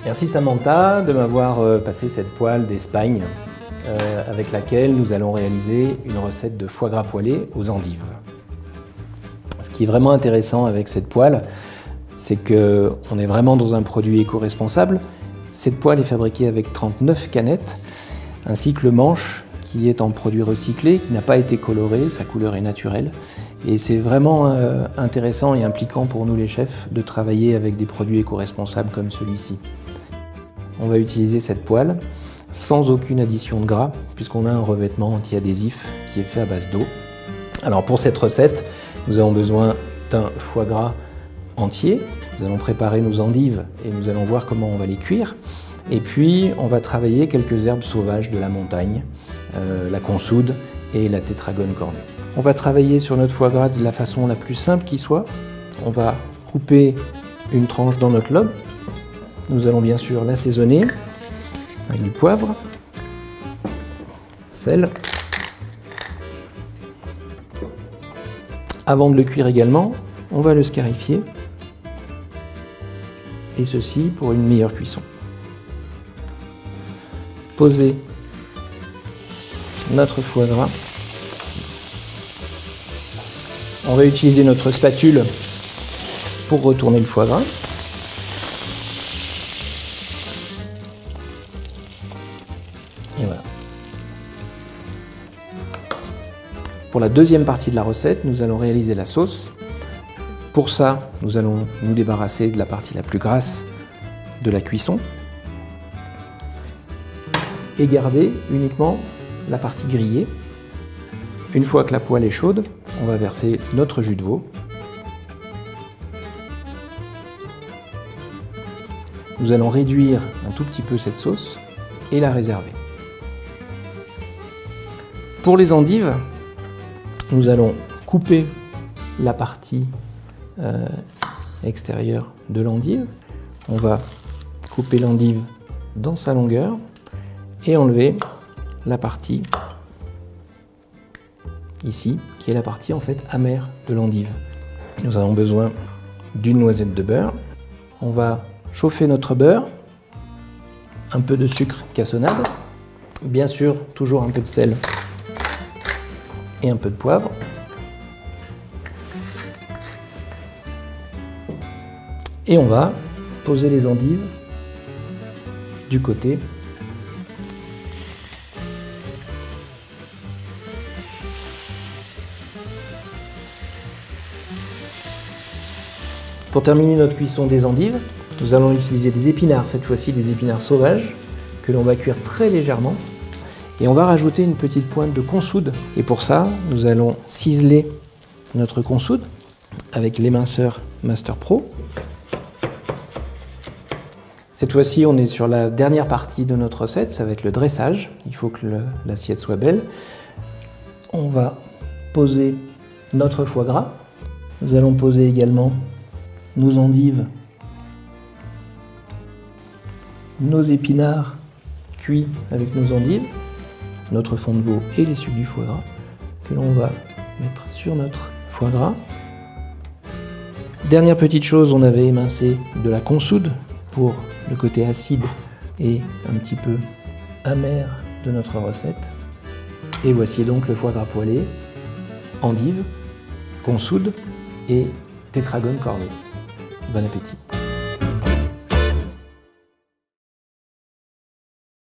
Merci Samantha de m'avoir passé cette poêle d'Espagne avec laquelle nous allons réaliser une recette de foie gras poêlé aux endives. Ce qui est vraiment intéressant avec cette poêle, c'est qu'on est vraiment dans un produit éco-responsable. Cette poêle est fabriquée avec 39 canettes, ainsi que le manche qui est en produit recyclé, qui n'a pas été coloré, sa couleur est naturelle. Et c'est vraiment intéressant et impliquant pour nous les chefs de travailler avec des produits éco-responsables comme celui-ci. On va utiliser cette poêle sans aucune addition de gras, puisqu'on a un revêtement anti-adhésif qui est fait à base d'eau. Alors pour cette recette, nous avons besoin d'un foie gras entier. Nous allons préparer nos endives et nous allons voir comment on va les cuire. Et puis on va travailler quelques herbes sauvages de la montagne, la consoude et la tétragone cornue. On va travailler sur notre foie gras de la façon la plus simple qui soit. On va couper une tranche dans notre lobe. Nous allons bien sûr l'assaisonner avec du poivre, sel. Avant de le cuire également, on va le scarifier. Et ceci pour une meilleure cuisson. Poser notre foie gras. On va utiliser notre spatule pour retourner le foie gras. Et voilà. Pour la deuxième partie de la recette, nous allons réaliser la sauce. Pour ça, nous allons nous débarrasser de la partie la plus grasse de la cuisson et garder uniquement la partie grillée. Une fois que la poêle est chaude, on va verser notre jus de veau. Nous allons réduire un tout petit peu cette sauce et la réserver. Pour les endives, nous allons couper la partie extérieure de l'endive. On va couper l'endive dans sa longueur et enlever la partie ici, qui est la partie en fait amère de l'endive. Nous avons besoin d'une noisette de beurre. On va chauffer notre beurre, un peu de sucre cassonade, bien sûr toujours un peu de sel et un peu de poivre. Et on va poser les endives du côté. Pour terminer notre cuisson des endives, nous allons utiliser des épinards, cette fois-ci des épinards sauvages, que l'on va cuire très légèrement. Et on va rajouter une petite pointe de consoude. Et pour ça, nous allons ciseler notre consoude avec l'éminceur Master Pro. Cette fois-ci, on est sur la dernière partie de notre recette, ça va être le dressage. Il faut que l'assiette soit belle. On va poser notre foie gras. Nous allons poser également nos endives, nos épinards cuits avec nos endives, notre fond de veau et les sucs du foie gras que l'on va mettre sur notre foie gras. Dernière petite chose, on avait émincé de la consoude pour le côté acide et un petit peu amer de notre recette. Et voici donc le foie gras poêlé, endives, consoude et tétragone cornée. Bon appétit!